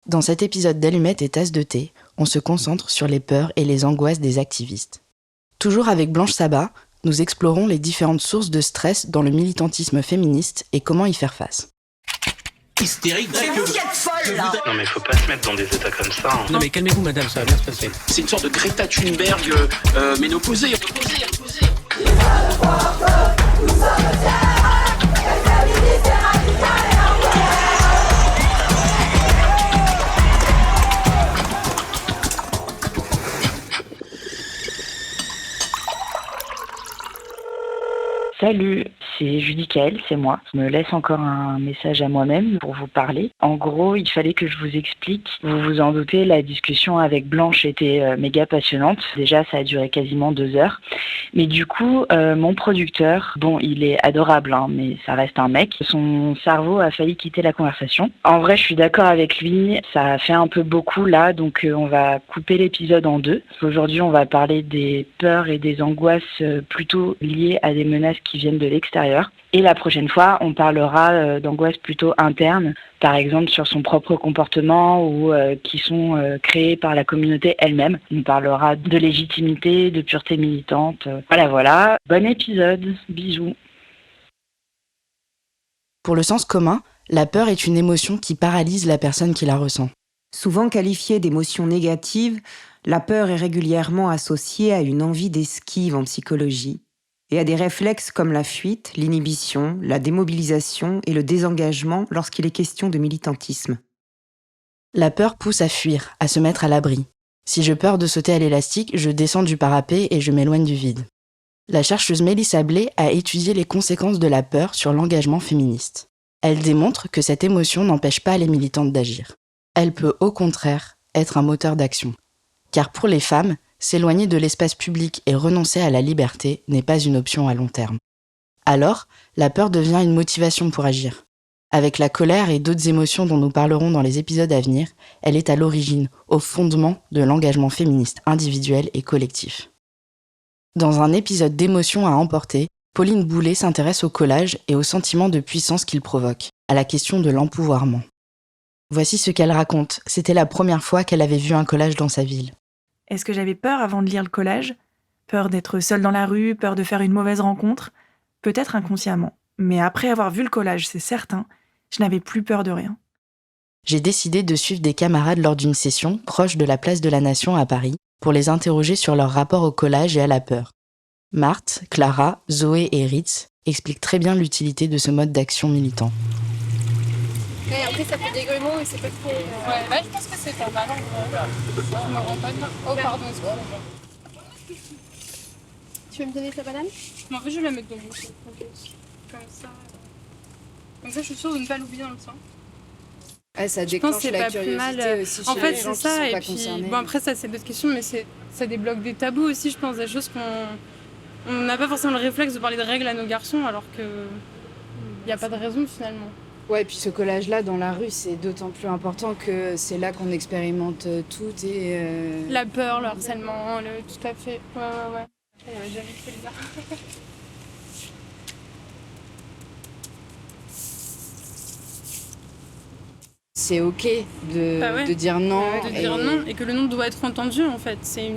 Dans cet épisode d'Allumettes et Tasses de thé, on se concentre sur les peurs et les angoisses des activistes. Toujours avec Blanche Sabat, nous explorons les différentes sources de stress dans le militantisme féministe et comment y faire face. Hystérique, c'est vous qui êtes folle là. Non mais faut pas se mettre dans des états comme ça. Hein. Non mais calmez-vous madame, ça va bien se passer. C'est une sorte de Greta Thunberg ménopausée. Salut, c'est Julie Kael, c'est moi. Je me laisse encore un message à moi-même pour vous parler. En gros, il fallait que je vous explique. Vous vous en doutez, la discussion avec Blanche était méga passionnante. Déjà, ça a duré quasiment 2 heures. Mais du coup, mon producteur, bon, il est adorable, hein, mais ça reste un mec. Son cerveau a failli quitter la conversation. En vrai, je suis d'accord avec lui. Ça a fait un peu beaucoup là, donc on va couper l'épisode en 2. Aujourd'hui, on va parler des peurs et des angoisses plutôt liées à des menaces qui viennent de l'extérieur. Et la prochaine fois, on parlera d'angoisses plutôt internes, par exemple sur son propre comportement ou qui sont créées par la communauté elle-même. On parlera de légitimité, de pureté militante. Voilà. Bon épisode. Bisous. Pour le sens commun, la peur est une émotion qui paralyse la personne qui la ressent. Souvent qualifiée d'émotion négative, la peur est régulièrement associée à une envie d'esquive en psychologie et à des réflexes comme la fuite, l'inhibition, la démobilisation et le désengagement lorsqu'il est question de militantisme. La peur pousse à fuir, à se mettre à l'abri. Si j'ai peur de sauter à l'élastique, je descends du parapet et je m'éloigne du vide. La chercheuse Mélissa Blais a étudié les conséquences de la peur sur l'engagement féministe. Elle démontre que cette émotion n'empêche pas les militantes d'agir. Elle peut au contraire être un moteur d'action. Car pour les femmes, s'éloigner de l'espace public et renoncer à la liberté n'est pas une option à long terme. Alors, la peur devient une motivation pour agir. Avec la colère et d'autres émotions dont nous parlerons dans les épisodes à venir, elle est à l'origine, au fondement de l'engagement féministe individuel et collectif. Dans un épisode d'émotions à emporter, Pauline Boulet s'intéresse au collage et au sentiment de puissance qu'il provoque, à la question de l'empouvoirment. Voici ce qu'elle raconte, c'était la première fois qu'elle avait vu un collage dans sa ville. Est-ce que j'avais peur avant de lire le collage ? Peur d'être seule dans la rue, peur de faire une mauvaise rencontre ? Peut-être inconsciemment. Mais après avoir vu le collage, c'est certain, je n'avais plus peur de rien. J'ai décidé de suivre des camarades lors d'une session proche de la place de la Nation à Paris pour les interroger sur leur rapport au collage et à la peur. Marthe, Clara, Zoé et Ritz expliquent très bien l'utilité de ce mode d'action militant. Et après, ça fait des grumeaux et c'est pas trop... Ouais, je pense que c'est pas mal. Je me rends pas compte. Oh, pardon, excuse-moi. Tu veux me donner ta banane ? Non, en fait, je vais la mettre dans mon sac. Comme ça. Comme ça, je suis sûre de ne pas l'oublier dans le sang. Ouais, ça déclenche la curiosité aussi en chez fait, les gens c'est ça, qui sont et pas puis, concernés. bon, après, ça, c'est d'autres questions, mais ça débloque des tabous aussi, je pense, des choses on n'a pas forcément le réflexe de parler de règles à nos garçons, alors qu'il n'y a pas de raison, finalement. Ouais, et puis ce collage-là dans la rue, c'est d'autant plus important que c'est là qu'on expérimente tout et... La peur, le harcèlement, tout à fait. Ouais. J'avais jamais fait les arts. C'est ok de dire non. De dire non, et que le non doit être entendu, en fait. C'est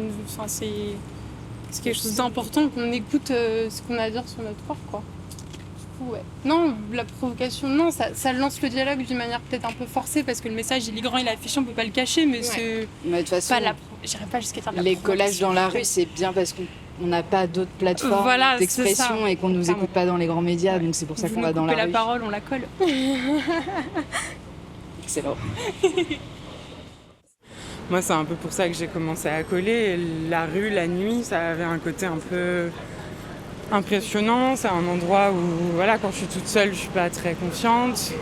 quelque chose d'important qu'on écoute ce qu'on a à dire sur notre corps, quoi. Ouais. Non, la provocation, non, ça lance le dialogue d'une manière peut-être un peu forcée parce que le message il est grand, il est affiché, on peut pas le cacher, mais c'est de toute façon, j'irai pas jusqu'à faire de la les collages dans la rue, c'est bien parce qu'on n'a pas d'autres plateformes d'expression et qu'on nous écoute pas dans les grands médias, donc c'est pour ça qu'on va dans la rue. La parole, on la colle. Excellent. Moi, c'est un peu pour ça que j'ai commencé à coller. La rue, la nuit, ça avait un côté un peu impressionnant. C'est un endroit où, quand je suis toute seule, je suis pas très confiante.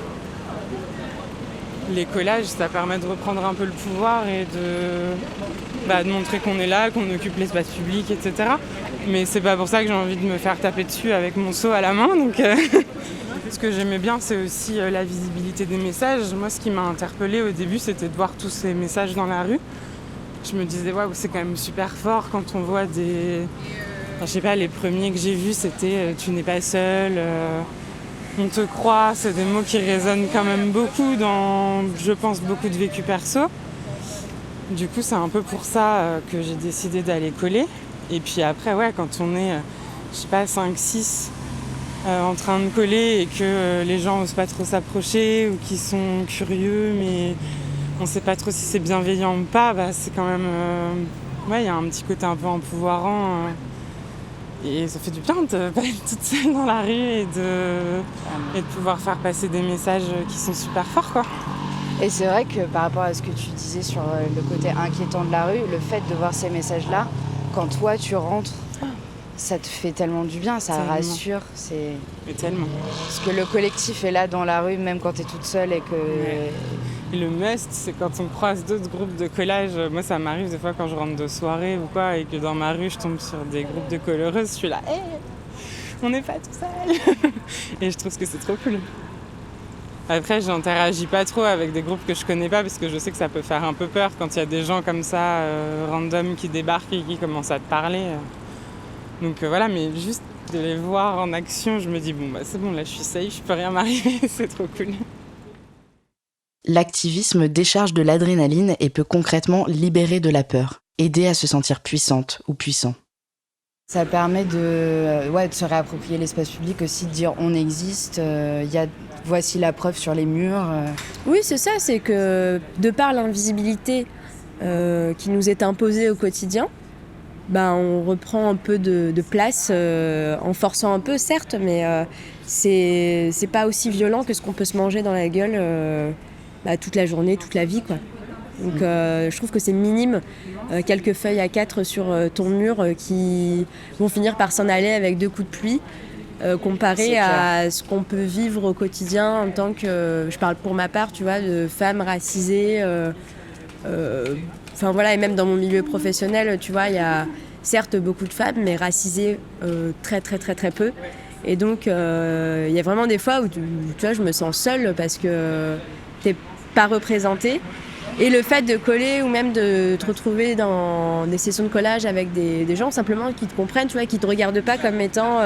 Les collages, ça permet de reprendre un peu le pouvoir et de montrer qu'on est là, qu'on occupe l'espace public, etc. Mais c'est pas pour ça que j'ai envie de me faire taper dessus avec mon seau à la main. Donc, ce que j'aimais bien, c'est aussi la visibilité des messages. Moi, ce qui m'a interpellée au début, c'était de voir tous ces messages dans la rue. Je me disais, waouh, c'est quand même super fort quand on voit des... Enfin, je sais pas, les premiers que j'ai vus, c'était « Tu n'es pas seule on te croit, c'est des mots qui résonnent quand même beaucoup dans, je pense, beaucoup de vécu perso. Du coup, c'est un peu pour ça que j'ai décidé d'aller coller. Et puis après, ouais, quand on est, je sais pas, 5-6 en train de coller et que les gens osent pas trop s'approcher ou qui sont curieux, mais on sait pas trop si c'est bienveillant ou pas, bah, c'est quand même... ouais, il y a un petit côté un peu empouvoirant. Et ça fait du bien de pas être toute seule dans la rue et de pouvoir faire passer des messages qui sont super forts, quoi. Et c'est vrai que par rapport à ce que tu disais sur le côté inquiétant de la rue, le fait de voir ces messages-là, quand toi tu rentres, ça te fait tellement du bien, ça tellement. Rassure. Mais tellement. Parce que le collectif est là dans la rue, même quand t'es toute seule et que... Ouais. Et le must, c'est quand on croise d'autres groupes de collage. Moi, ça m'arrive des fois quand je rentre de soirée ou quoi, et que dans ma rue, je tombe sur des groupes de coloreuses, je suis là, hey, on n'est pas tout seul. Et je trouve que c'est trop cool. Après, j'interagis pas trop avec des groupes que je connais pas, parce que je sais que ça peut faire un peu peur quand il y a des gens comme ça, random, qui débarquent et qui commencent à te parler. Donc voilà, mais juste de les voir en action, je me dis, bon, bah c'est bon, là, je suis safe, je peux rien m'arriver, c'est trop cool. L'activisme décharge de l'adrénaline et peut concrètement libérer de la peur, aider à se sentir puissante ou puissant. Ça permet de se réapproprier l'espace public aussi, de dire on existe, voici la preuve sur les murs. Oui, c'est ça, c'est que de par l'invisibilité qui nous est imposée au quotidien, on reprend un peu de place en forçant un peu, certes, mais c'est pas aussi violent que ce qu'on peut se manger dans la gueule toute la journée, toute la vie, quoi. Donc je trouve que c'est minime, quelques feuilles A4 sur ton mur qui vont finir par s'en aller avec 2 coups de pluie, comparé à ce qu'on peut vivre au quotidien en tant que, je parle pour ma part, tu vois, de femmes racisées. Enfin voilà, et même dans mon milieu professionnel, tu vois, il y a certes beaucoup de femmes, mais racisées très très très très peu. Et donc il y a vraiment des fois où tu vois, je me sens seule parce que t'es pas représentée. Et le fait de coller ou même de te retrouver dans des sessions de collage avec des gens simplement qui te comprennent, tu vois, qui te regardent pas comme étant,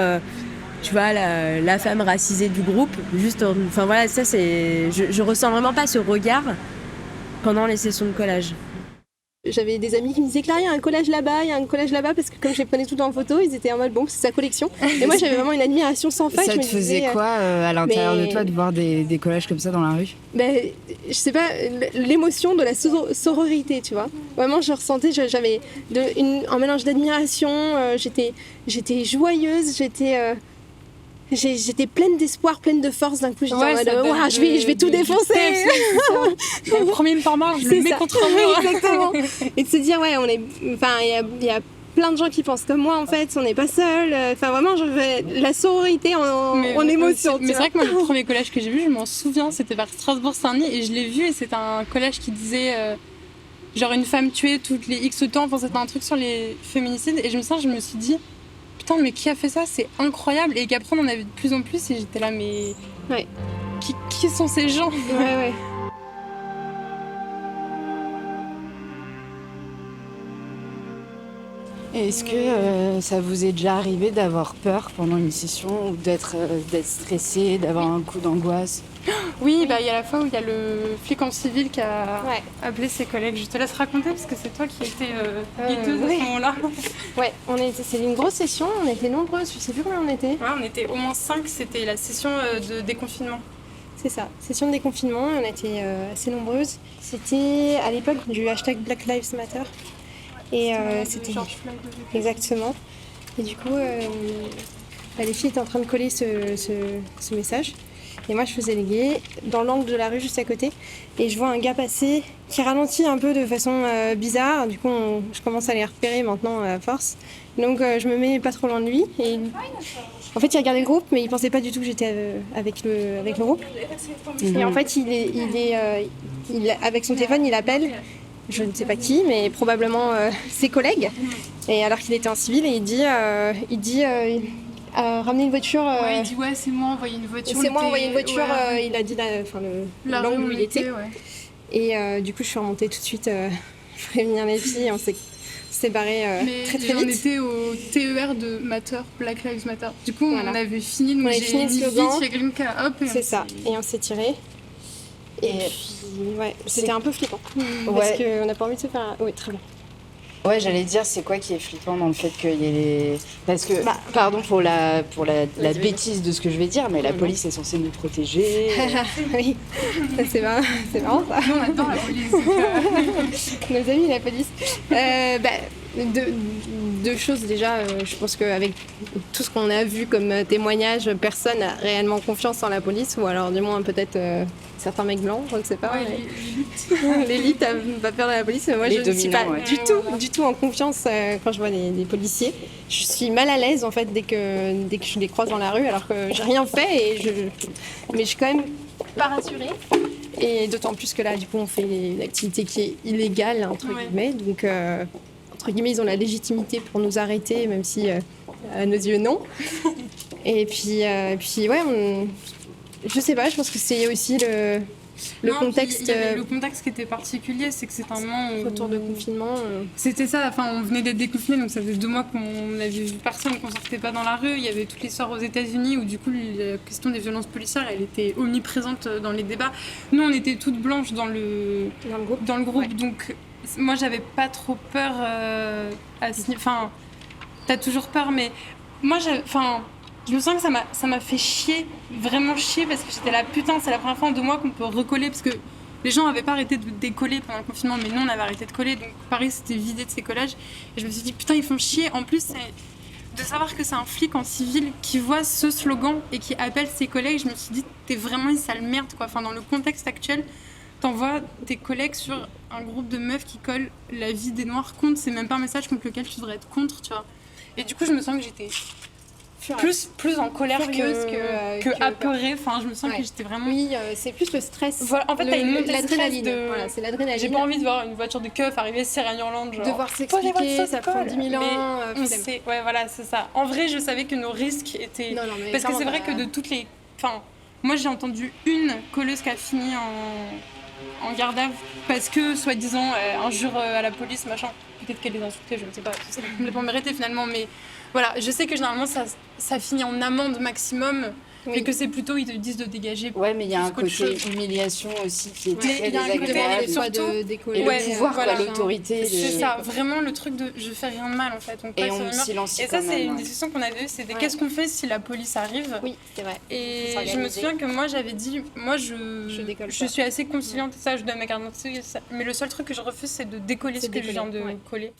tu vois, la femme racisée du groupe. Juste, enfin voilà, ça c'est, je ressens vraiment pas ce regard pendant les sessions de collage. J'avais des amis qui me disaient, Claire, il y a un collage là-bas, parce que comme je les prenais tout en photo, ils étaient en mode bon, c'est sa collection. Et moi j'avais vraiment une admiration sans fin. Ça te faisait quoi à l'intérieur de toi de voir des collages comme ça dans la rue ? Je sais pas, l'émotion de la sororité, tu vois. Vraiment, je ressentais, j'avais un mélange d'admiration, j'étais joyeuse, j'étais pleine d'espoir, pleine de force. D'un coup, j'étais en mode je vais tout défoncer. Le premier me marche, je le mets contre moi. Exactement. Et de se dire, il y a plein de gens qui pensent comme moi, en fait, on n'est pas seul. Enfin, vraiment, la sororité en émotion. Mais c'est vrai que moi, le premier collage que j'ai vu, je m'en souviens, c'était vers Strasbourg-Saint-Denis, et je l'ai vu, et c'était un collage qui disait genre une femme tuée toutes les X temps. Enfin, c'était un truc sur les féminicides, et je me suis dit, putain, mais qui a fait ça ? C'est incroyable. Et qu'après, on en a vu de plus en plus, et j'étais là, mais qui sont ces gens ? Ouais. Et est-ce que ça vous est déjà arrivé d'avoir peur pendant une session ou d'être stressé, d'avoir un coup d'angoisse ? Oui, il y a la fois où il y a le flic en civil qui a appelé ses collègues. Je te laisse raconter parce que c'est toi qui étais guetteuse à ce moment-là. Ouais, c'était une grosse session, on était nombreuses, je sais plus combien on était. Ouais, on était au moins 5, c'était la session de déconfinement. C'est ça, session de déconfinement, on était assez nombreuses. C'était à l'époque du hashtag Black Lives Matter. Et c'était exactement. Et du coup, les filles étaient en train de coller ce message. Et moi, je faisais les gays dans l'angle de la rue juste à côté. Et je vois un gars passer qui ralentit un peu de façon bizarre. Du coup, je commence à les repérer maintenant à force. Donc, je me mets pas trop loin de lui. Et en fait, il regardait le groupe, mais il pensait pas du tout que j'étais avec le groupe. Et en fait, il avec son téléphone, il appelle. Je ne sais pas qui, mais probablement ses collègues. Et alors qu'il était en civil, et il dit ramener une voiture. Il dit c'est moi envoyer une voiture. C'est moi envoyer une voiture. Il a dit l'angle où il était. Ouais. Et du coup, je suis remontée tout de suite prévenir les filles. On s'est séparés très très on vite. était au TER de Matter, Black Lives Matter. Du coup, Voilà. on avait fini, donc On avait j'ai fini le mis slogan. vite chez Grimka, hop. C'est ça, et on s'est tirés. Et puis, ouais, c'était un peu flippant. Parce Ouais. qu'on n'a pas envie de se faire... Oui, très bien. Ouais, j'allais dire, c'est quoi qui est flippant dans le fait qu'il y ait les... Parce que, pardon pour la bêtise de ce que je vais dire, mais la police est censée nous protéger. Oui, ça, c'est marrant ça. Nous, on adore la police. Nos amis, la police. Deux choses déjà. Je pense qu'avec tout ce qu'on a vu comme témoignage, personne n'a réellement confiance en la police, ou alors du moins peut-être certains mecs blancs, je ne sais pas. Ouais, L'élite a pas peur de la police, mais moi Les je ne suis pas dominants, ouais. du tout en confiance quand je vois des policiers. Je suis mal à l'aise en fait dès que je les croise dans la rue, alors que j'ai rien fait mais je suis quand même pas rassurée. Et d'autant plus que là, du coup, on fait une activité qui est illégale entre guillemets, donc entre guillemets, ils ont la légitimité pour nous arrêter, même si à nos yeux non. Et puis ouais, je sais pas, je pense que c'est aussi le contexte. Il y avait le contexte qui était particulier, c'est que c'était un moment où... Retour de confinement. C'était ça, enfin on venait d'être déconfinés, donc ça faisait 2 mois qu'on n'avait vu personne, qu'on sortait pas dans la rue. Il y avait toutes les histoires aux États-Unis où du coup la question des violences policières, elle était omniprésente dans les débats. Nous on était toutes blanches dans le groupe, ouais. Donc moi j'avais pas trop peur enfin t'as toujours peur, mais moi je me sens que ça m'a fait chier, vraiment chier, parce que j'étais là, putain, c'est la première fois en 2 mois qu'on peut recoller, parce que les gens n'avaient pas arrêté de décoller pendant le confinement, mais nous on avait arrêté de coller, donc Paris s'était vidé de ses collages, et je me suis dit, putain, ils font chier. En plus, de savoir que c'est un flic en civil qui voit ce slogan et qui appelle ses collègues, je me suis dit, t'es vraiment une sale merde, quoi. Enfin, dans le contexte actuel, t'envoies tes collègues sur un groupe de meufs qui collent la vie des noirs contre, c'est même pas un message contre lequel tu devrais être contre, tu vois. Et du coup, je me sens que j'étais plus en colère que apeurée. Enfin, je me sens que j'étais vraiment... Oui, c'est plus le stress. Voilà, en fait, t'as une montée de stress l'adrénaline. Voilà, c'est l'adrénaline. J'ai pas envie de voir une voiture de keuf arriver sirène-hurlante, genre... Devoir s'expliquer, ça prend 10 000 ans. Ouais, voilà, c'est ça. En vrai, je savais que nos risques étaient... Non, mais parce que c'est vrai que de toutes les... Enfin, moi, j'ai entendu une colleuse qui a fini en garde à vue parce que, soi-disant, injure à la police, machin. Peut-être qu'elle les insultait, je ne sais pas. C'est complètement mérité, finalement, mais... Voilà, je sais que généralement ça finit en amende maximum, mais que c'est plutôt ils te disent de dégager. Ouais, mais il y a un côté humiliation aussi qui est très désagréable. Et le pouvoir, quoi, l'autorité. C'est ça, vraiment le truc de je fais rien de mal en fait. Et on silencie. Et ça, c'est une discussion qu'on avait eue, c'était qu'est-ce qu'on fait si la police arrive. Oui, c'est vrai. Et je me souviens que moi j'avais dit, moi je suis assez conciliante, ça, je donne ma carte d'identité, mais le seul truc que je refuse c'est de décoller ce que je viens de coller.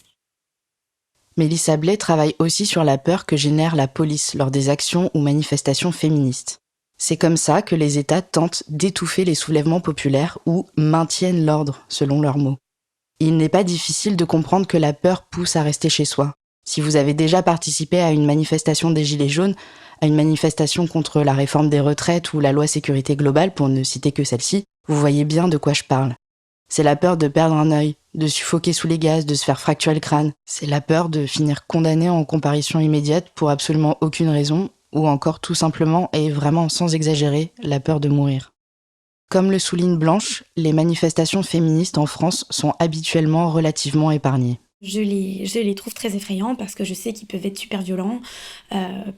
Mélissa Blais travaille aussi sur la peur que génère la police lors des actions ou manifestations féministes. C'est comme ça que les États tentent d'étouffer les soulèvements populaires ou maintiennent l'ordre, selon leurs mots. Il n'est pas difficile de comprendre que la peur pousse à rester chez soi. Si vous avez déjà participé à une manifestation des Gilets jaunes, à une manifestation contre la réforme des retraites ou la loi sécurité globale, pour ne citer que celle-ci, vous voyez bien de quoi je parle. C'est la peur de perdre un œil, de suffoquer sous les gaz, de se faire fracturer le crâne. C'est la peur de finir condamné en comparution immédiate pour absolument aucune raison, ou encore tout simplement, et vraiment sans exagérer, la peur de mourir. Comme le souligne Blanche, les manifestations féministes en France sont habituellement relativement épargnées. Je les trouve très effrayants parce que je sais qu'ils peuvent être super violents,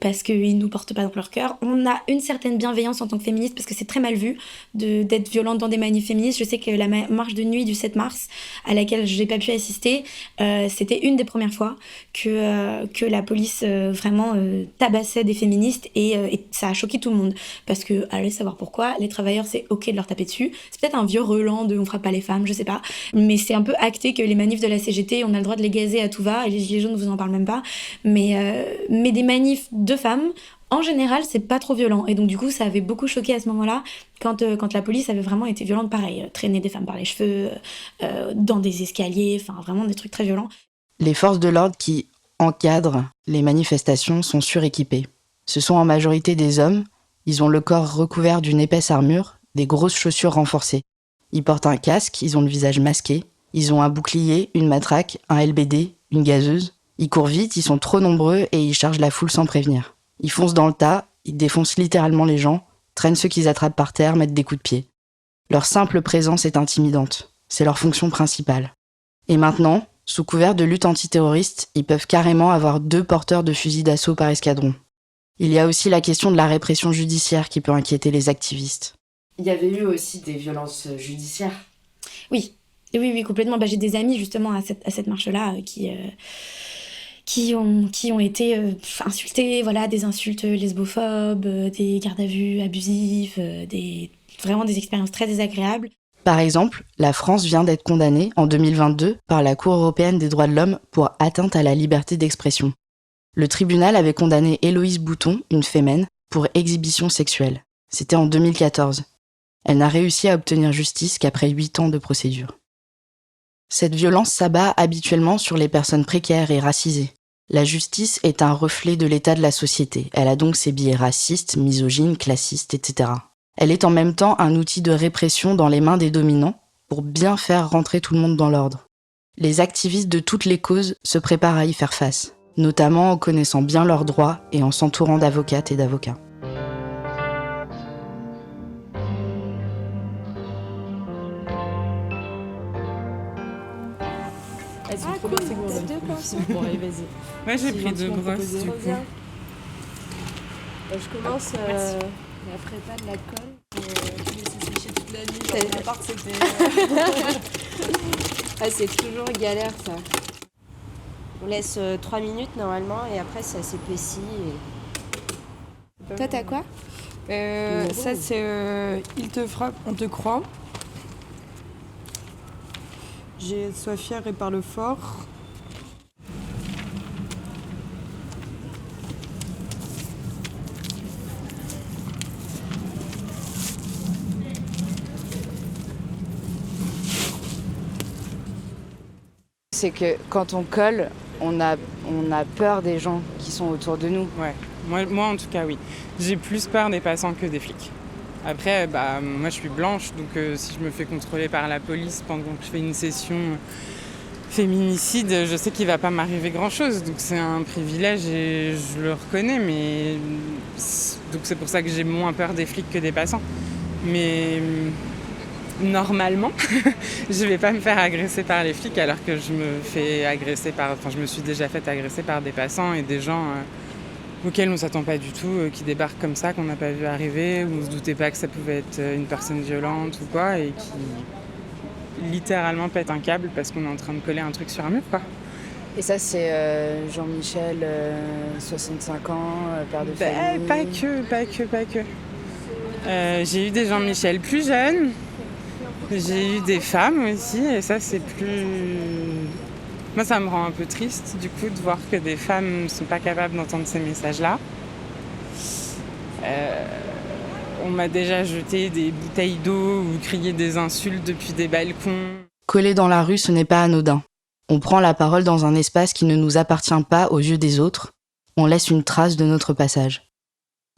parce qu'ils nous portent pas dans leur cœur. On a une certaine bienveillance en tant que féministe parce que c'est très mal vu d'être violente dans des manifs féministes. Je sais que la marche de nuit du 7 mars, à laquelle j'ai pas pu assister, c'était une des premières fois que la police vraiment tabassait des féministes et ça a choqué tout le monde. Parce que, allez savoir pourquoi, les travailleurs c'est ok de leur taper dessus. C'est peut-être un vieux relent de on frappe pas les femmes, je sais pas. Mais c'est un peu acté que les manifs de la CGT, on a le droit de les gazer à tout va, et les Gilets jaunes, vous en parlez même pas, mais des manifs de femmes, en général, c'est pas trop violent, et donc du coup, ça avait beaucoup choqué à ce moment-là, quand la police avait vraiment été violente, pareil, traîner des femmes par les cheveux, dans des escaliers, enfin vraiment des trucs très violents. Les forces de l'ordre qui encadrent les manifestations sont suréquipées. Ce sont en majorité des hommes, ils ont le corps recouvert d'une épaisse armure, des grosses chaussures renforcées. Ils portent un casque, ils ont le visage masqué, ils ont un bouclier, une matraque, un LBD, une gazeuse. Ils courent vite, ils sont trop nombreux et ils chargent la foule sans prévenir. Ils foncent dans le tas, ils défoncent littéralement les gens, traînent ceux qu'ils attrapent par terre, mettent des coups de pied. Leur simple présence est intimidante. C'est leur fonction principale. Et maintenant, sous couvert de lutte antiterroriste, ils peuvent carrément avoir 2 porteurs de fusils d'assaut par escadron. Il y a aussi la question de la répression judiciaire qui peut inquiéter les activistes. Il y avait eu aussi des violences judiciaires. Oui, complètement. J'ai des amis justement à cette marche-là qui ont été insultés, voilà, des insultes lesbophobes, des gardes à vue abusifs, vraiment des expériences très désagréables. Par exemple, la France vient d'être condamnée en 2022 par la Cour européenne des droits de l'homme pour atteinte à la liberté d'expression. Le tribunal avait condamné Héloïse Bouton, une fémène, pour exhibition sexuelle. C'était en 2014. Elle n'a réussi à obtenir justice qu'après 8 ans de procédure. Cette violence s'abat habituellement sur les personnes précaires et racisées. La justice est un reflet de l'état de la société. Elle a donc ses biais racistes, misogynes, classistes, etc. Elle est en même temps un outil de répression dans les mains des dominants pour bien faire rentrer tout le monde dans l'ordre. Les activistes de toutes les causes se préparent à y faire face, notamment en connaissant bien leurs droits et en s'entourant d'avocates et d'avocats. Bon, allez, vas-y. Ouais, j'ai pris 2 brosses du coup. Je commence. Mais après, pas de la colle. Je laissais sécher toute la nuit. À part que c'était. C'est toujours galère ça. On laisse 3 minutes normalement et après ça s'épaissit. Toi, t'as quoi Ça, c'est Il te frappe, on te croit. J'ai Sois fier et parle fort. C'est que quand on colle, on a peur des gens qui sont autour de nous. Ouais, moi en tout cas oui. J'ai plus peur des passants que des flics. Après, moi je suis blanche, donc si je me fais contrôler par la police pendant que je fais une session féminicide, je sais qu'il va pas m'arriver grand-chose. Donc c'est un privilège et je le reconnais, mais donc c'est pour ça que j'ai moins peur des flics que des passants. Mais normalement, je vais pas me faire agresser par les flics alors que je me suis déjà fait agresser par des passants et des gens auxquels on s'attend pas du tout, qui débarquent comme ça, qu'on n'a pas vu arriver, où on se doutait pas que ça pouvait être une personne violente ou quoi, et qui littéralement pètent un câble parce qu'on est en train de coller un truc sur un mur, quoi. Et ça, c'est Jean-Michel, 65 ans, père de famille. Pas que. J'ai eu des Jean-Michel plus jeunes. J'ai eu des femmes aussi, et ça c'est plus... Moi ça me rend un peu triste du coup de voir que des femmes ne sont pas capables d'entendre ces messages-là. On m'a déjà jeté des bouteilles d'eau ou crié des insultes depuis des balcons. Coller dans la rue, ce n'est pas anodin. On prend la parole dans un espace qui ne nous appartient pas aux yeux des autres. On laisse une trace de notre passage.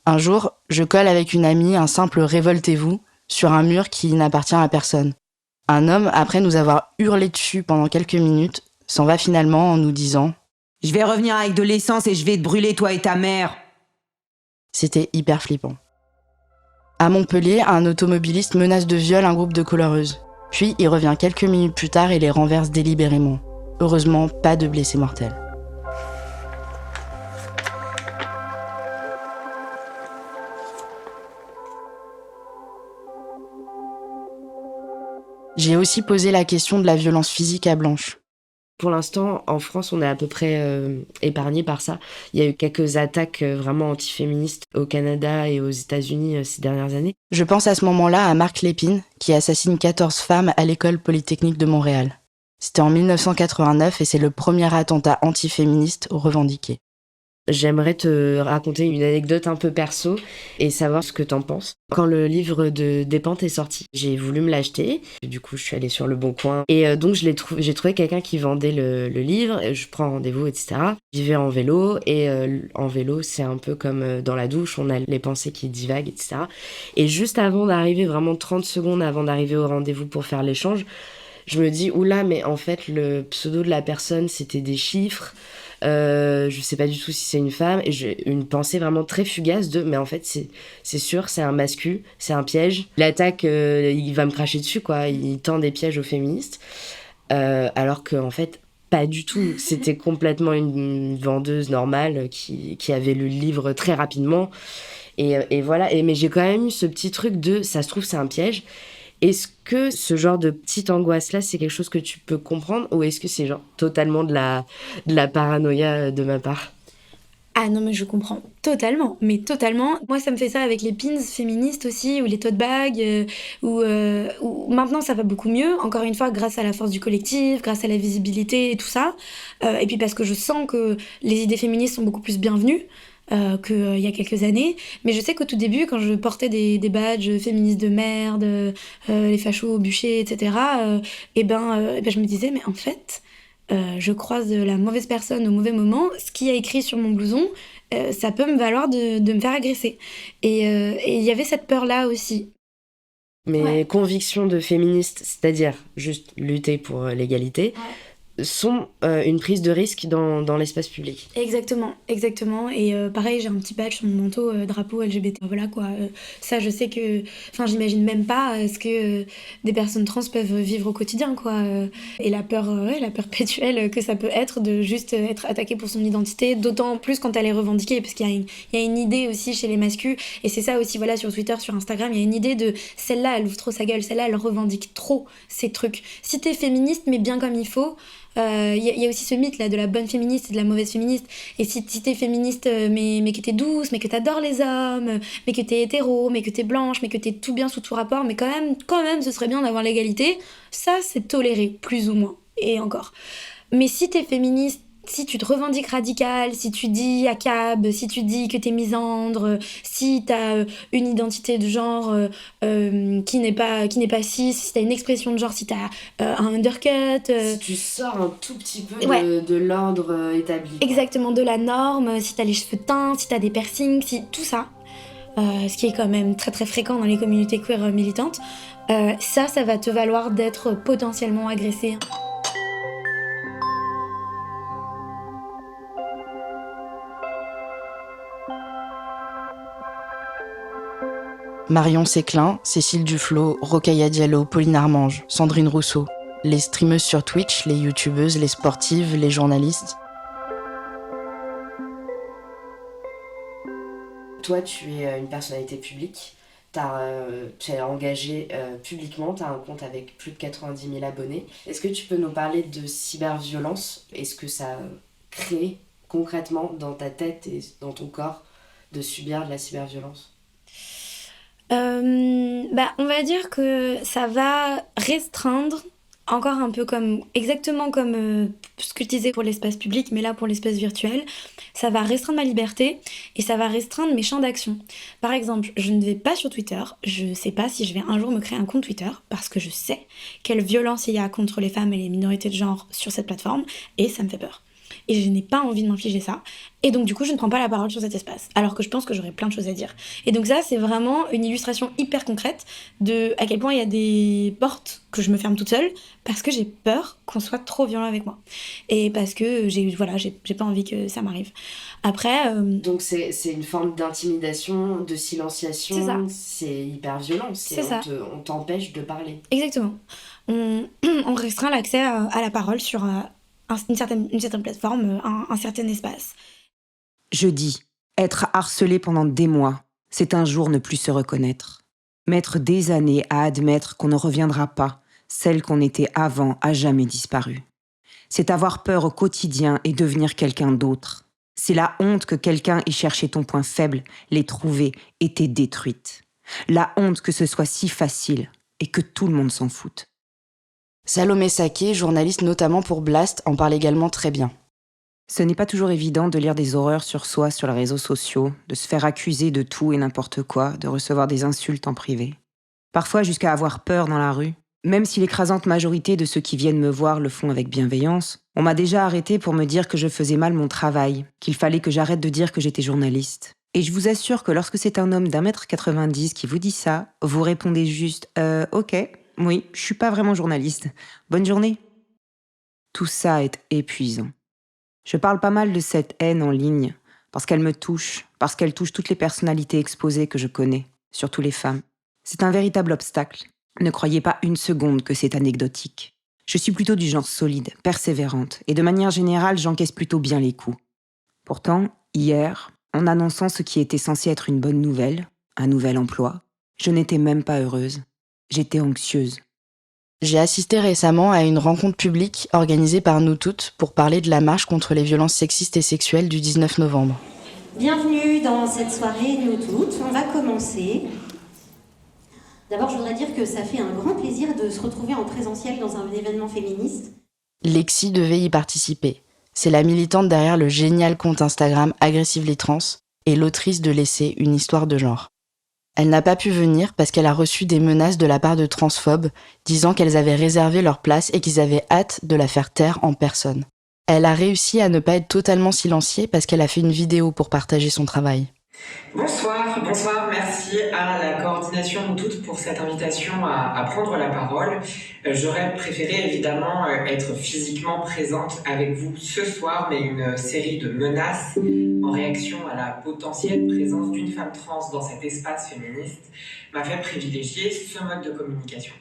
Un jour, je colle avec une amie un simple « Révoltez-vous » sur un mur qui n'appartient à personne. Un homme, après nous avoir hurlé dessus pendant quelques minutes, s'en va finalement en nous disant « Je vais revenir avec de l'essence et je vais te brûler, toi et ta mère !» C'était hyper flippant. À Montpellier, un automobiliste menace de viol un groupe de coloreuses. Puis il revient quelques minutes plus tard et les renverse délibérément. Heureusement, pas de blessés mortels. J'ai aussi posé la question de la violence physique à Blanche. Pour l'instant, en France, on est à peu près épargné par ça. Il y a eu quelques attaques vraiment antiféministes au Canada et aux États-Unis ces dernières années. Je pense à ce moment-là à Marc Lépine, qui assassine 14 femmes à l'école polytechnique de Montréal. C'était en 1989 et c'est le premier attentat antiféministe revendiqué. J'aimerais te raconter une anecdote un peu perso et savoir ce que t'en penses. Quand le livre de Despentes est sorti, j'ai voulu me l'acheter. Du coup, je suis allée sur Le Bon Coin. Et donc, j'ai trouvé quelqu'un qui vendait le livre. Je prends rendez-vous, etc. J'y vais en vélo. Et en vélo, c'est un peu comme dans la douche. On a les pensées qui divaguent, etc. Et juste avant d'arriver, vraiment 30 secondes avant d'arriver au rendez-vous pour faire l'échange, je me dis, oula, mais en fait, le pseudo de la personne, c'était des chiffres. Je sais pas du tout si c'est une femme. Et j'ai une pensée vraiment très fugace de, mais en fait, c'est sûr, c'est un mascu, c'est un piège. L'attaque, il va me cracher dessus, quoi. Il tend des pièges aux féministes. alors qu'en fait, pas du tout. C'était complètement une vendeuse normale qui avait lu le livre très rapidement. Et voilà. Mais j'ai quand même eu ce petit truc de, ça se trouve, c'est un piège. Est-ce que ce genre de petite angoisse-là, c'est quelque chose que tu peux comprendre, ou est-ce que c'est genre totalement de la paranoïa de ma part ? Ah non, mais je comprends totalement, mais totalement. Moi, ça me fait ça avec les pins féministes aussi, ou les tote bags, où maintenant ça va beaucoup mieux, encore une fois, grâce à la force du collectif, grâce à la visibilité et tout ça. Et puis parce que je sens que les idées féministes sont beaucoup plus bienvenues qu'il y a quelques années. Mais je sais qu'au tout début, quand je portais des badges féministes de merde, les fachos, bûchers, etc., je me disais, mais en fait... je croise la mauvaise personne au mauvais moment, ce qui a écrit sur mon blouson, ça peut me valoir de me faire agresser. Et il y avait cette peur-là aussi. Mes convictions de féministe, c'est-à-dire juste lutter pour l'égalité, sont une prise de risque dans l'espace public. Exactement. Et pareil, j'ai un petit badge sur mon manteau, drapeau LGBT. Voilà quoi. Ça, je sais que... Enfin, j'imagine même pas ce que des personnes trans peuvent vivre au quotidien, quoi. Et la peur perpétuelle que ça peut être de juste être attaquée pour son identité, d'autant plus quand elle est revendiquée, parce qu'il y a une idée aussi chez les masculins, et c'est ça aussi, voilà, sur Twitter, sur Instagram, il y a une idée de celle-là, elle ouvre trop sa gueule, celle-là, elle revendique trop ces trucs. Si t'es féministe, mais bien comme il faut... y a aussi ce mythe là de la bonne féministe et de la mauvaise féministe, et si t'es féministe mais que t'es douce, mais que t'adores les hommes, mais que t'es hétéro, mais que t'es blanche, mais que t'es tout bien sous tout rapport, mais quand même ce serait bien d'avoir l'égalité, ça c'est toléré plus ou moins, et encore. Mais si t'es féministe, si tu te revendiques radical, si tu dis ACAB, si tu dis que t'es misandre, si t'as une identité de genre qui n'est pas cis, si t'as une expression de genre, si t'as un undercut... Si tu sors un tout petit peu de l'ordre établi. Exactement, de la norme, si t'as les cheveux teints, si t'as des piercings, si tout ça, ce qui est quand même très très fréquent dans les communautés queer militantes, ça va te valoir d'être potentiellement agressé. Marion Séclin, Cécile Duflot, Rokhaya Diallo, Pauline Armange, Sandrine Rousseau, les streameuses sur Twitch, les youtubeuses, les sportives, les journalistes. Toi, tu es une personnalité publique, tu es engagée publiquement, tu as un compte avec plus de 90 000 abonnés. Est-ce que tu peux nous parler de cyberviolence ? Est-ce que ça crée concrètement dans ta tête et dans ton corps de subir de la cyberviolence ? On va dire que ça va restreindre encore un peu exactement comme ce que je disais pour l'espace public, mais là pour l'espace virtuel, ça va restreindre ma liberté et ça va restreindre mes champs d'action. Par exemple, je ne vais pas sur Twitter, je sais pas si je vais un jour me créer un compte Twitter parce que je sais quelle violence il y a contre les femmes et les minorités de genre sur cette plateforme et ça me fait peur. Et je n'ai pas envie de m'infliger ça. Et donc du coup, je ne prends pas la parole sur cet espace, alors que je pense que j'aurais plein de choses à dire. Et donc ça, c'est vraiment une illustration hyper concrète de à quel point il y a des portes que je me ferme toute seule, parce que j'ai peur qu'on soit trop violent avec moi. Et parce que j'ai pas envie que ça m'arrive. Après... Donc c'est une forme d'intimidation, de silenciation, c'est ça. C'est hyper violent, c'est ça. On t'empêche de parler. Exactement. On restreint l'accès à la parole sur... une certaine plateforme, un certain espace. Je dis, être harcelé pendant des mois, c'est un jour ne plus se reconnaître. Mettre des années à admettre qu'on ne reviendra pas, celle qu'on était avant a jamais disparu. C'est avoir peur au quotidien et devenir quelqu'un d'autre. C'est la honte que quelqu'un ait cherché ton point faible, l'ait trouvé et t'ait détruite. La honte que ce soit si facile et que tout le monde s'en foute. Salomé Saké, journaliste notamment pour Blast, en parle également très bien. Ce n'est pas toujours évident de lire des horreurs sur soi sur les réseaux sociaux, de se faire accuser de tout et n'importe quoi, de recevoir des insultes en privé. Parfois jusqu'à avoir peur dans la rue. Même si l'écrasante majorité de ceux qui viennent me voir le font avec bienveillance, on m'a déjà arrêté pour me dire que je faisais mal mon travail, qu'il fallait que j'arrête de dire que j'étais journaliste. Et je vous assure que lorsque c'est un homme d'1m90 qui vous dit ça, vous répondez juste « Ok, oui, je suis pas vraiment journaliste. Bonne journée ». Tout ça est épuisant. Je parle pas mal de cette haine en ligne, parce qu'elle me touche, parce qu'elle touche toutes les personnalités exposées que je connais, surtout les femmes. C'est un véritable obstacle. Ne croyez pas une seconde que c'est anecdotique. Je suis plutôt du genre solide, persévérante, et de manière générale, j'encaisse plutôt bien les coups. Pourtant, hier, en annonçant ce qui était censé être une bonne nouvelle, un nouvel emploi, je n'étais même pas heureuse. J'étais anxieuse. J'ai assisté récemment à une rencontre publique organisée par nous toutes pour parler de la marche contre les violences sexistes et sexuelles du 19 novembre. Bienvenue dans cette soirée, nous toutes. On va commencer. D'abord, je voudrais dire que ça fait un grand plaisir de se retrouver en présentiel dans un événement féministe. Lexi devait y participer. C'est la militante derrière le génial compte Instagram Aggressively Trans et l'autrice de l'essai Une histoire de genre. Elle n'a pas pu venir parce qu'elle a reçu des menaces de la part de transphobes disant qu'elles avaient réservé leur place et qu'ils avaient hâte de la faire taire en personne. Elle a réussi à ne pas être totalement silenciée parce qu'elle a fait une vidéo pour partager son travail. Bonsoir, merci à la coordination Nous Toutes pour cette invitation à prendre la parole. J'aurais préféré évidemment être physiquement présente avec vous ce soir, mais une série de menaces en réaction à la potentielle présence d'une femme trans dans cet espace féministe m'a fait privilégier ce mode de communication.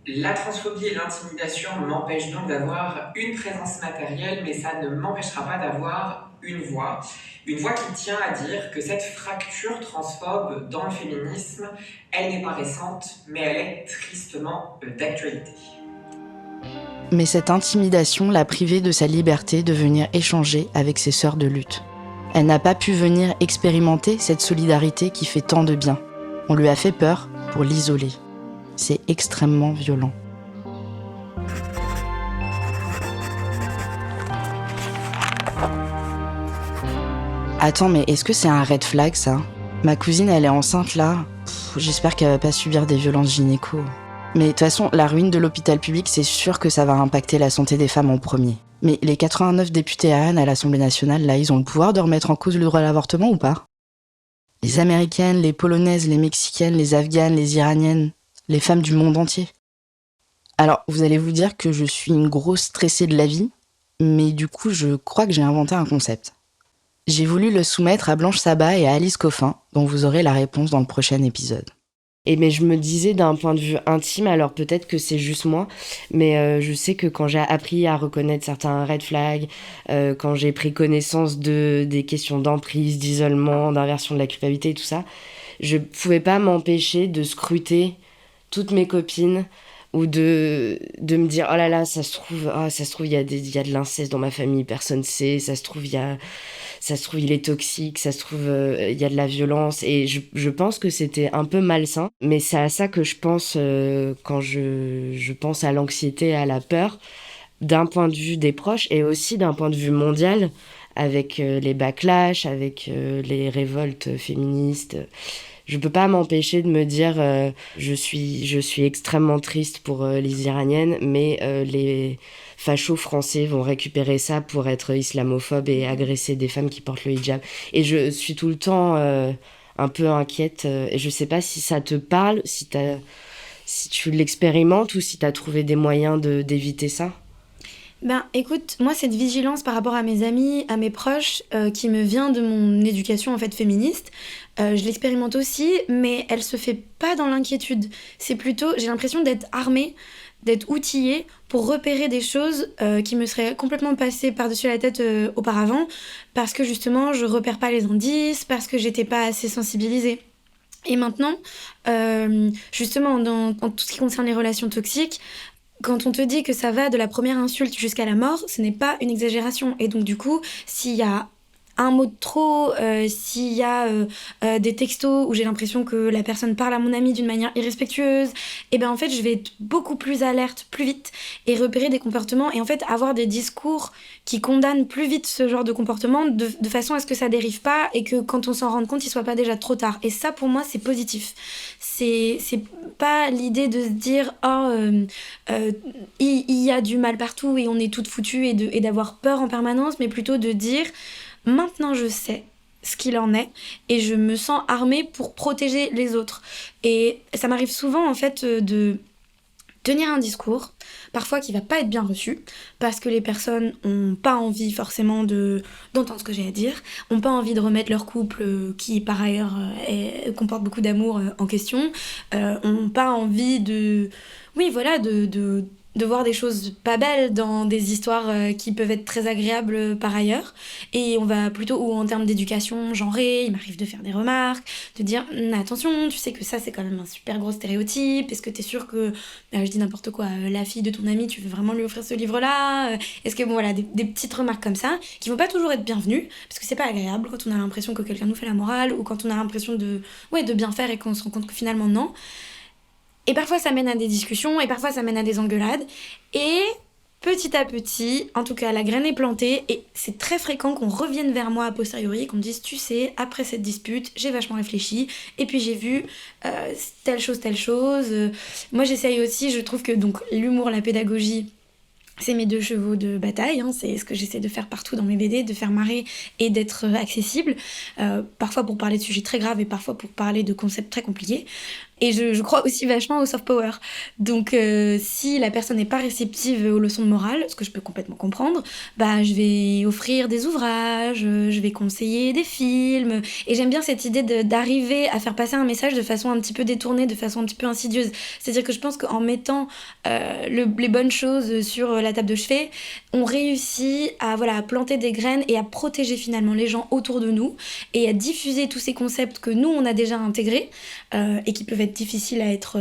La transphobie et l'intimidation m'empêchent donc d'avoir une présence matérielle, mais ça ne m'empêchera pas d'avoir une voix qui tient à dire que cette fracture transphobe dans le féminisme, elle n'est pas récente, mais elle est tristement d'actualité. Mais cette intimidation l'a privée de sa liberté de venir échanger avec ses sœurs de lutte. Elle n'a pas pu venir expérimenter cette solidarité qui fait tant de bien. On lui a fait peur pour l'isoler. C'est extrêmement violent. Attends, mais est-ce que c'est un red flag, ça ? Ma cousine, elle est enceinte, là. J'espère qu'elle va pas subir des violences gynéco. Mais de toute façon, la ruine de l'hôpital public, c'est sûr que ça va impacter la santé des femmes en premier. Mais les 89 députés RN à l'Assemblée nationale, là, ils ont le pouvoir de remettre en cause le droit à l'avortement ou pas ? Les Américaines, les Polonaises, les Mexicaines, les Afghanes, les Iraniennes, les femmes du monde entier. Alors, vous allez vous dire que je suis une grosse stressée de la vie, mais du coup, je crois que j'ai inventé un concept. J'ai voulu le soumettre à Blanche Sabat et à Alice Coffin, dont vous aurez la réponse dans le prochain épisode. Et mais je me disais d'un point de vue intime, alors peut-être que c'est juste moi, mais je sais que quand j'ai appris à reconnaître certains red flags, quand j'ai pris connaissance des questions d'emprise, d'isolement, d'inversion de la culpabilité et tout ça, je pouvais pas m'empêcher de scruter toutes mes copines ou de me dire oh là là, ça se trouve il y a de l'inceste dans ma famille, personne sait, ça se trouve il est toxique, ça se trouve il y a de la violence, et je pense que c'était un peu malsain, mais c'est à ça que je pense quand je pense à l'anxiété, à la peur, d'un point de vue des proches et aussi d'un point de vue mondial, avec les backlash, avec les révoltes féministes. Je peux pas m'empêcher de me dire je suis extrêmement triste pour les Iraniennes, mais les fachos français vont récupérer ça pour être islamophobes et agresser des femmes qui portent le hijab. Et je suis tout le temps un peu inquiète, et je sais pas si ça te parle, si tu l'expérimentes ou si t'as trouvé des moyens d'éviter ça. Ben écoute, moi cette vigilance par rapport à mes amis, à mes proches, qui me vient de mon éducation en fait féministe, je l'expérimente aussi, mais elle se fait pas dans l'inquiétude. C'est plutôt, j'ai l'impression d'être armée, d'être outillée pour repérer des choses qui me seraient complètement passées par-dessus la tête auparavant, parce que justement je repère pas les indices, parce que j'étais pas assez sensibilisée. Et maintenant, justement dans tout ce qui concerne les relations toxiques, quand on te dit que ça va de la première insulte jusqu'à la mort, ce n'est pas une exagération. Et donc du coup, s'il y a un mot de trop, s'il y a des textos où j'ai l'impression que la personne parle à mon ami d'une manière irrespectueuse, et ben en fait je vais être beaucoup plus alerte, plus vite, et repérer des comportements, et en fait avoir des discours qui condamnent plus vite ce genre de comportement, de façon à ce que ça dérive pas, et que quand on s'en rende compte, il soit pas déjà trop tard. Et ça pour moi c'est positif. C'est pas l'idée de se dire il y a du mal partout et on est toutes foutues, et d'avoir peur en permanence, mais plutôt de dire maintenant je sais ce qu'il en est et je me sens armée pour protéger les autres. Et ça m'arrive souvent en fait de tenir un discours, parfois qui va pas être bien reçu, parce que les personnes ont pas envie forcément d'entendre ce que j'ai à dire, ont pas envie de remettre leur couple, qui par ailleurs comporte beaucoup d'amour, en question, ont pas envie de de voir des choses pas belles dans des histoires qui peuvent être très agréables par ailleurs. Et on va plutôt, ou en termes d'éducation genrée, il m'arrive de faire des remarques, de dire attention, tu sais que ça c'est quand même un super gros stéréotype, est-ce que t'es sûre que, je dis n'importe quoi, la fille de ton ami, tu veux vraiment lui offrir ce livre-là, est-ce que, bon voilà, des petites remarques comme ça, qui vont pas toujours être bienvenues, parce que c'est pas agréable quand on a l'impression que quelqu'un nous fait la morale, ou quand on a l'impression de bien faire et qu'on se rend compte que finalement non. Et parfois ça mène à des discussions, et parfois ça mène à des engueulades. Et petit à petit, en tout cas la graine est plantée, et c'est très fréquent qu'on revienne vers moi a posteriori, qu'on me dise tu sais, après cette dispute, j'ai vachement réfléchi, et puis j'ai vu telle chose. Moi j'essaye aussi, je trouve que donc l'humour, la pédagogie, c'est mes 2 chevaux de bataille, hein, c'est ce que j'essaie de faire partout dans mes BD, de faire marrer et d'être accessible, parfois pour parler de sujets très graves et parfois pour parler de concepts très compliqués. Et je crois aussi vachement au soft power. Donc si la personne n'est pas réceptive aux leçons de morale, ce que je peux complètement comprendre, je vais offrir des ouvrages, je vais conseiller des films. Et j'aime bien cette idée d'arriver à faire passer un message de façon un petit peu détournée, de façon un petit peu insidieuse. C'est-à-dire que je pense qu'en mettant les bonnes choses sur la table de chevet, on réussit à planter des graines et à protéger finalement les gens autour de nous et à diffuser tous ces concepts que nous on a déjà intégrés et qui peuvent être difficiles à être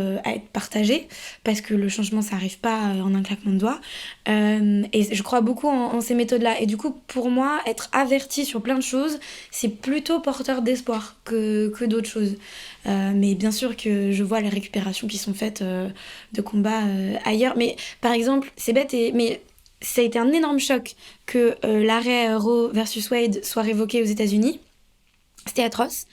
partagés parce que le changement ça arrive pas en un claquement de doigts, et je crois beaucoup en ces méthodes-là. Et du coup pour moi être averti sur plein de choses c'est plutôt porteur d'espoir que d'autres choses, mais bien sûr que je vois les récupérations qui sont faites de combats ailleurs. Mais par exemple c'est bête mais ça a été un énorme choc que l'arrêt Roe versus Wade soit révoqué aux États-Unis. C'était atroce,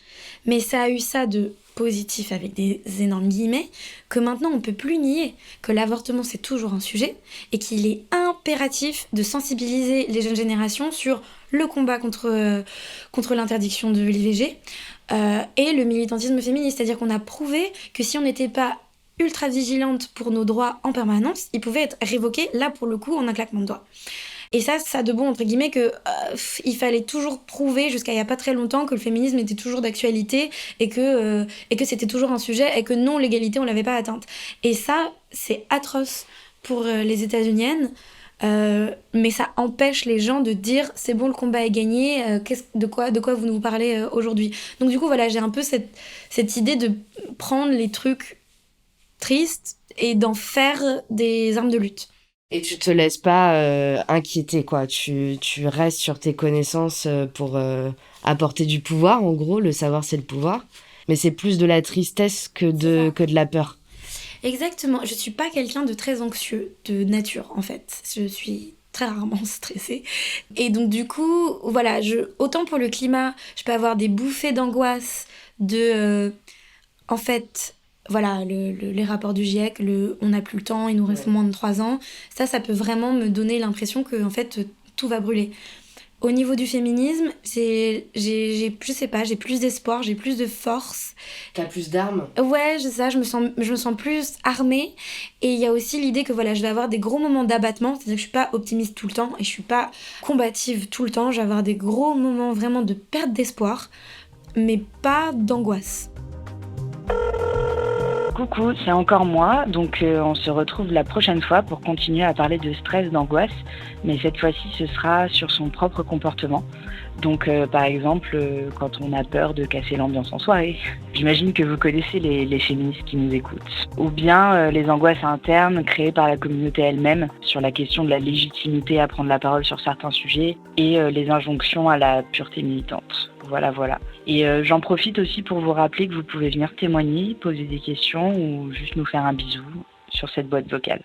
mais ça a eu ça de positif avec des énormes guillemets, que maintenant on peut plus nier que l'avortement c'est toujours un sujet et qu'il est impératif de sensibiliser les jeunes générations sur le combat contre l'interdiction de l'IVG et le militantisme féministe. C'est-à-dire qu'on a prouvé que si on n'était pas ultra vigilante pour nos droits en permanence, ils pouvaient être révoqués là pour le coup en un claquement de doigts. Et ça de bon, entre guillemets, que il fallait toujours prouver jusqu'à il y a pas très longtemps que le féminisme était toujours d'actualité et que c'était toujours un sujet et que non, l'égalité, on l'avait pas atteinte. Et ça, c'est atroce pour les États-Uniennes, mais ça empêche les gens de dire c'est bon, le combat est gagné, de quoi vous nous parlez aujourd'hui. Donc du coup, voilà, j'ai un peu cette idée de prendre les trucs tristes et d'en faire des armes de lutte. Et tu te laisses pas inquiéter, quoi. Tu restes sur tes connaissances pour apporter du pouvoir, en gros. Le savoir, c'est le pouvoir. Mais c'est plus de la tristesse que de la peur. Exactement. Je suis pas quelqu'un de très anxieux, de nature, en fait. Je suis très rarement stressée. Et donc, du coup, voilà, autant pour le climat, je peux avoir des bouffées d'angoisse en fait... Voilà, les rapports du GIEC, on n'a plus le temps, il nous reste moins de 3 ans. Ça peut vraiment me donner l'impression que en fait, tout va brûler. Au niveau du féminisme, je sais pas, j'ai plus d'espoir, j'ai plus de force. T'as plus d'armes ? Ouais, je me sens plus armée. Et il y a aussi l'idée que voilà, je vais avoir des gros moments d'abattement, c'est-à-dire que je suis pas optimiste tout le temps et je suis pas combative tout le temps. Je vais avoir des gros moments vraiment de perte d'espoir, mais pas d'angoisse. Coucou, c'est encore moi, donc on se retrouve la prochaine fois pour continuer à parler de stress, d'angoisse, mais cette fois-ci ce sera sur son propre comportement. Donc par exemple, quand on a peur de casser l'ambiance en soirée. J'imagine que vous connaissez les féministes qui nous écoutent. Ou bien les angoisses internes créées par la communauté elle-même sur la question de la légitimité à prendre la parole sur certains sujets et les injonctions à la pureté militante. Voilà. Et j'en profite aussi pour vous rappeler que vous pouvez venir témoigner, poser des questions ou juste nous faire un bisou sur cette boîte vocale.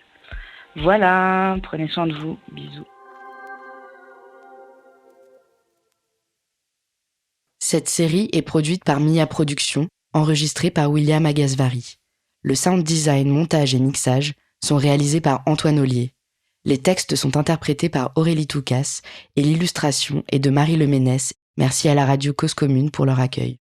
Voilà, prenez soin de vous. Bisous. Cette série est produite par Mia Productions, enregistrée par William Agasvari. Le sound design, montage et mixage sont réalisés par Antoine Ollier. Les textes sont interprétés par Aurélie Toucas et l'illustration est de Marie Leménès. Merci à la radio Cause Commune pour leur accueil.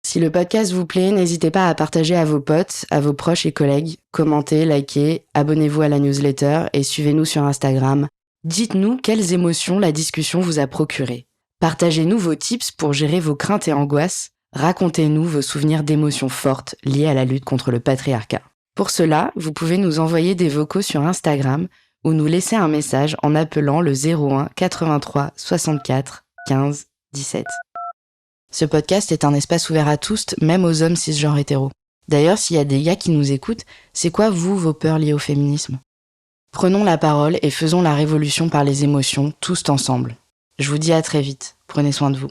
Si le podcast vous plaît, n'hésitez pas à partager à vos potes, à vos proches et collègues, commentez, likez, abonnez-vous à la newsletter et suivez-nous sur Instagram. Dites-nous quelles émotions la discussion vous a procuré. Partagez-nous vos tips pour gérer vos craintes et angoisses. Racontez-nous vos souvenirs d'émotions fortes liées à la lutte contre le patriarcat. Pour cela, vous pouvez nous envoyer des vocaux sur Instagram ou nous laisser un message en appelant le 01 83 64 15 17. Ce podcast est un espace ouvert à tous, même aux hommes cisgenres hétéros. D'ailleurs, s'il y a des gars qui nous écoutent, c'est quoi vos peurs liées au féminisme ? Prenons la parole et faisons la révolution par les émotions, tous ensemble. Je vous dis à très vite. Prenez soin de vous.